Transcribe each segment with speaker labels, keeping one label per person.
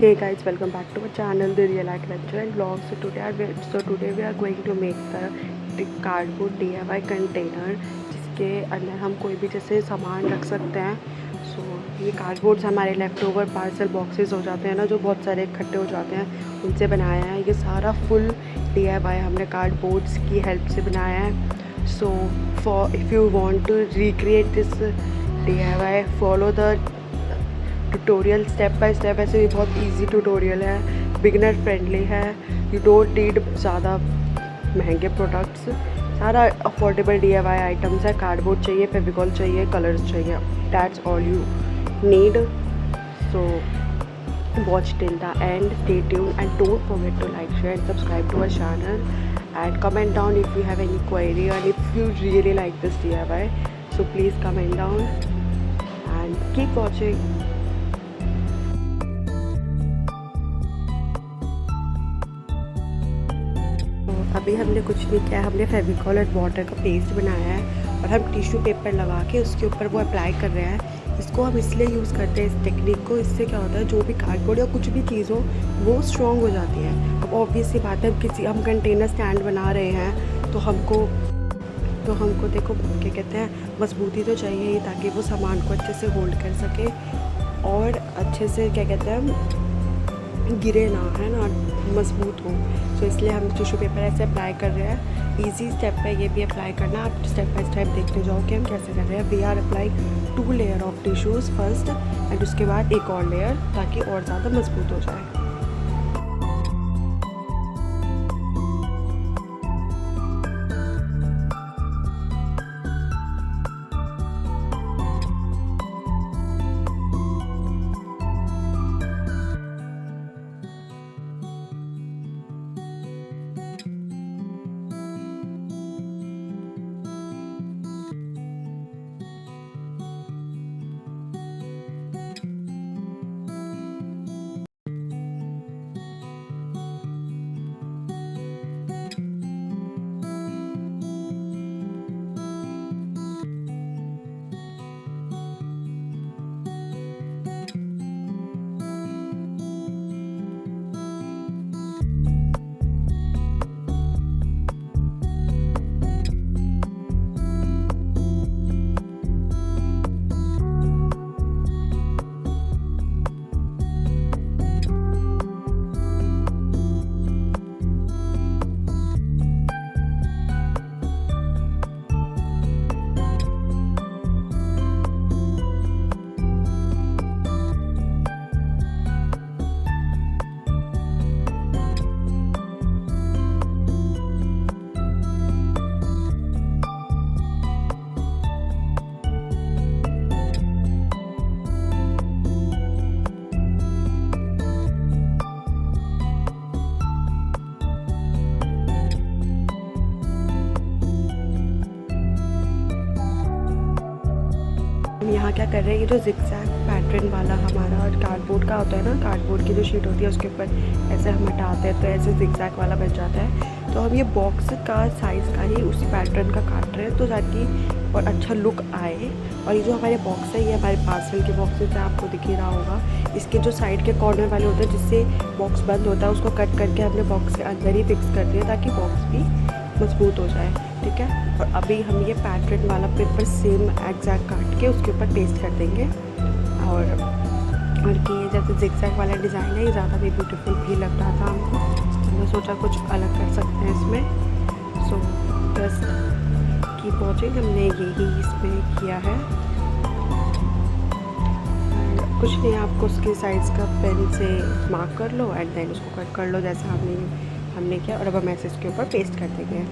Speaker 1: Hey guys, welcome back to our channel, The Real Adventure and Vlogs. Today we are going to make the cardboard DIY container, जिसके अंदर हम कोई भी जैसे सामान रख सकते हैं. ये कार्डबोर्ड्स हमारे लेफ़्ट ओवर पार्सल बॉक्सेस हो जाते हैं ना, जो बहुत सारे इकट्ठे हो जाते हैं, उनसे बनाया है. ये सारा फुल DIY हमने कार्डबोर्ड्स की हेल्प से बनाया है. So if you want to recreate this DIY, follow the tutorial step by step. ऐसे भी बहुत इजी ट्यूटोरियल है, बिगिनर फ्रेंडली है. यू डोंट नीड ज़्यादा महंगे प्रोडक्ट्स, सारा अफोर्डेबल DIY आइटम्स है. कार्डबोर्ड चाहिए, फेविकॉल चाहिए, कलर्स चाहिए, that's all you need. So watch till the end, stay tuned and don't forget to like, share and subscribe to our channel and comment down if you have any query and if you really like this DIY. So please comment down and keep watching. अभी हमने कुछ नहीं किया, हमने फेविकॉल और water का paste बनाया है और हम टिश्यू पेपर लगा के उसके ऊपर वो अप्लाई कर रहे हैं. इसको हम इसलिए यूज़ करते हैं इस टेक्निक को. इससे क्या होता है, जो भी कार्डबोर्ड या कुछ भी चीज़ हो वो स्ट्रॉन्ग हो जाती है. अब ऑब्वियसली बात है, हम कंटेनर स्टैंड बना रहे हैं तो हमको देखो क्या कहते हैं, मजबूती तो चाहिए ही, ताकि वो सामान को अच्छे से होल्ड कर सके और अच्छे से क्या कहते हैं गिरे ना, है ना, मजबूत हो. सो इसलिए हम टिश्यू पेपर ऐसे अप्लाई कर रहे हैं. इजी स्टेप है ये भी अप्लाई करना. आप स्टेप बाय स्टेप देखते जाओ कि हम कैसे कर रहे हैं. We are applying 2 layer of tissues first and उसके बाद एक और लेयर, ताकि और ज़्यादा मजबूत हो जाए. यहाँ क्या कर रहे हैं, ये जो जिगजैग पैटर्न वाला हमारा कार्डबोर्ड का होता है ना, कार्डबोर्ड की जो शीट होती है उसके ऊपर ऐसे हम हटाते हैं तो ऐसे जिगजैग वाला बन जाता है. तो हम ये बॉक्स का साइज़ का ही उसी पैटर्न का काट रहे हैं, तो ताकि और अच्छा लुक आए. और ये जो हमारे बॉक्स है, ये हमारे पार्सल के बॉक्सेस है, आपको दिख ही रहा होगा. इसके जो साइड के कॉर्नर वाले होते हैं जिससे बॉक्स बंद होता है, उसको कट करके हमने बॉक्स के अंदर ही फिक्स कर दिया ताकि बॉक्स भी मजबूत हो जाए. ठीक है. और अभी हम ये पैटर्न वाला पेपर सेम एग्जैक्ट काट के उसके ऊपर पेस्ट कर देंगे. और कि ये जैसे जिगजैग वाला डिज़ाइन है, ये ज़्यादा भी ब्यूटीफुल भी लग रहा था हमको. हमने सोचा कुछ अलग कर सकते हैं इसमें. So just keep watching. हमने यही इसमें किया है. कुछ नहीं, आपको उसके साइज़ का पेन से मार्क कर लो एंड देन उसको कट कर लो जैसा हमने किया. और अब हम ऐसे इसके ऊपर पेस्ट कर देंगे.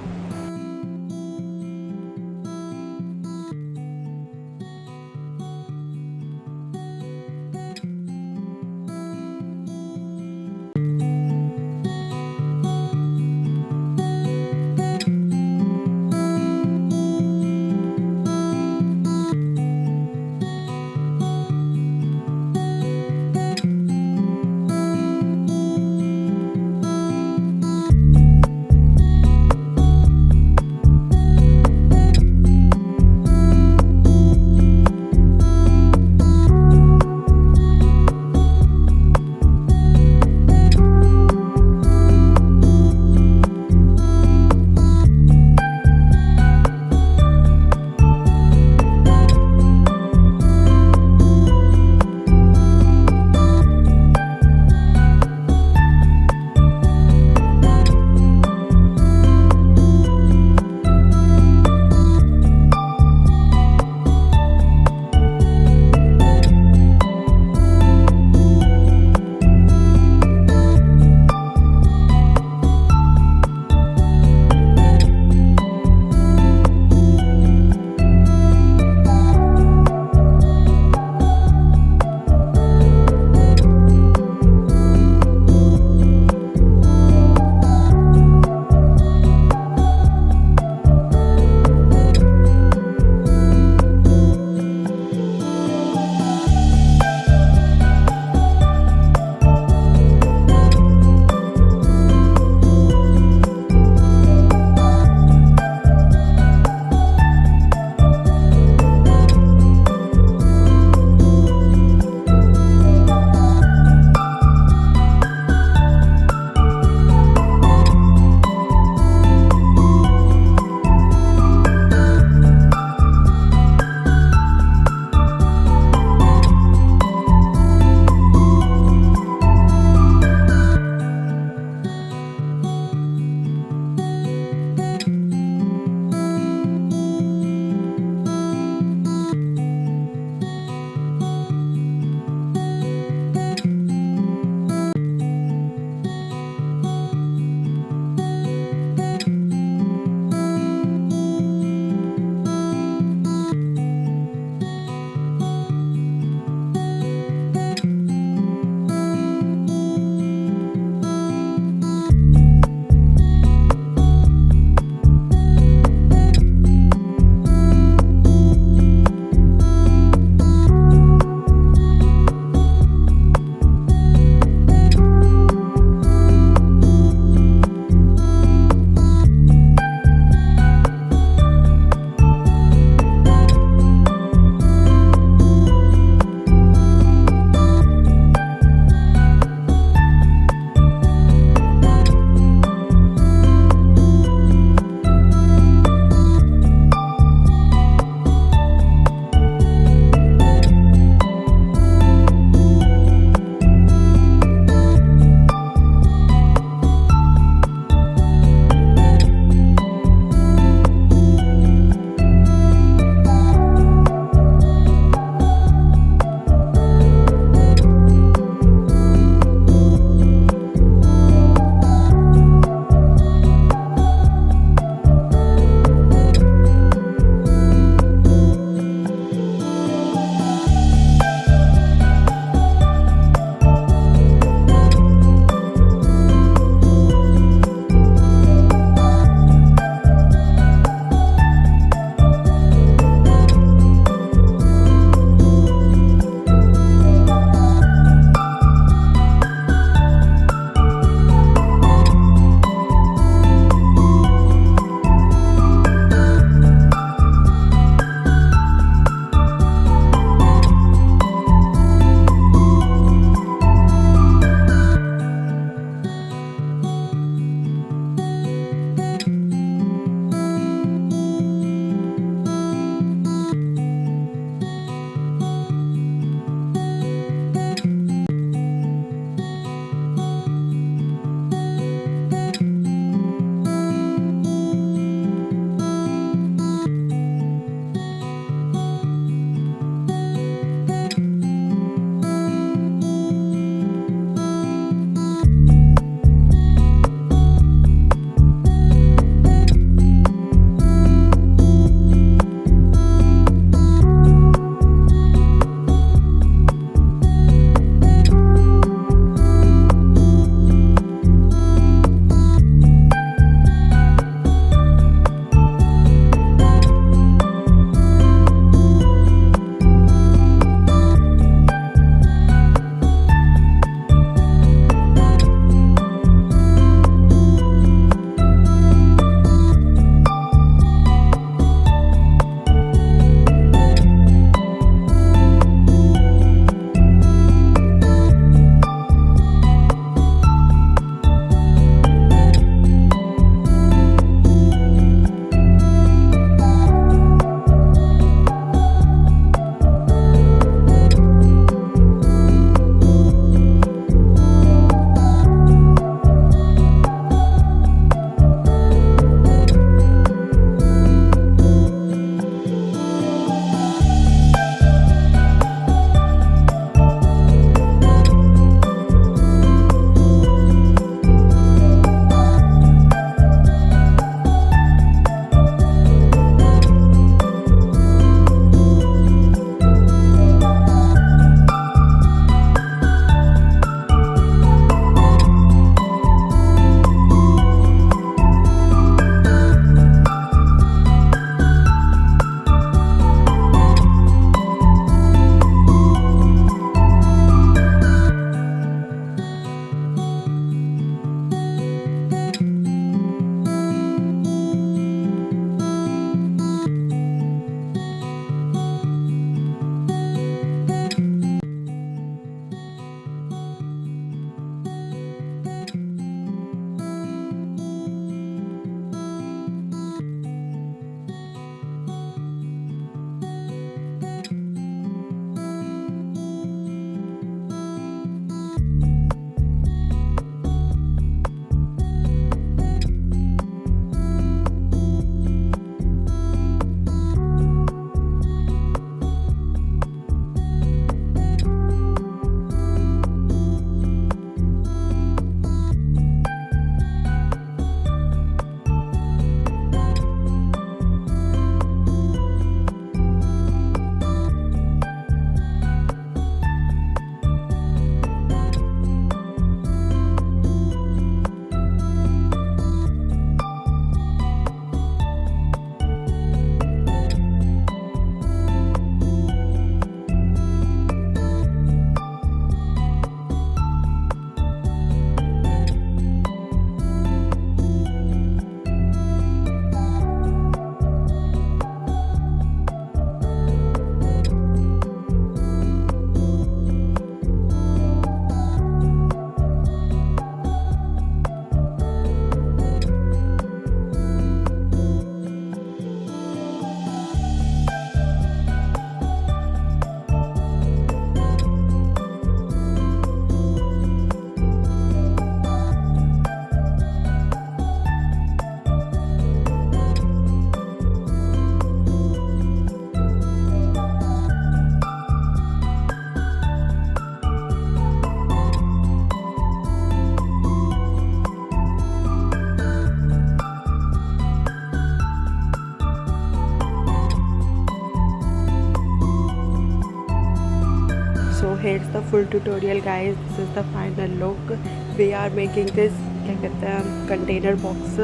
Speaker 1: full tutorial guys. This is the final look. We are making this क्या कहते हैं कंटेनर बॉक्स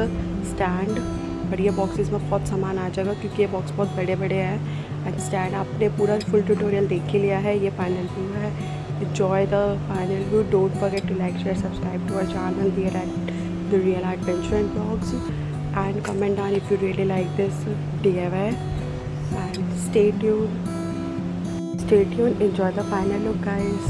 Speaker 1: स्टैंड, और ये बॉक्सेस में बहुत सामान आ जाएगा क्योंकि ये बॉक्स बहुत बड़े बड़े हैं। एंड स्टैंड आपने पूरा फुल ट्यूटोरियल देख ही लिया है, ये फाइनल व्यू है। Enjoy the final view. Don't forget to like, share, subscribe to our channel, the real adventure and vlogs, and comment down if you really like this DIY. And stay tuned. Enjoy the final look guys.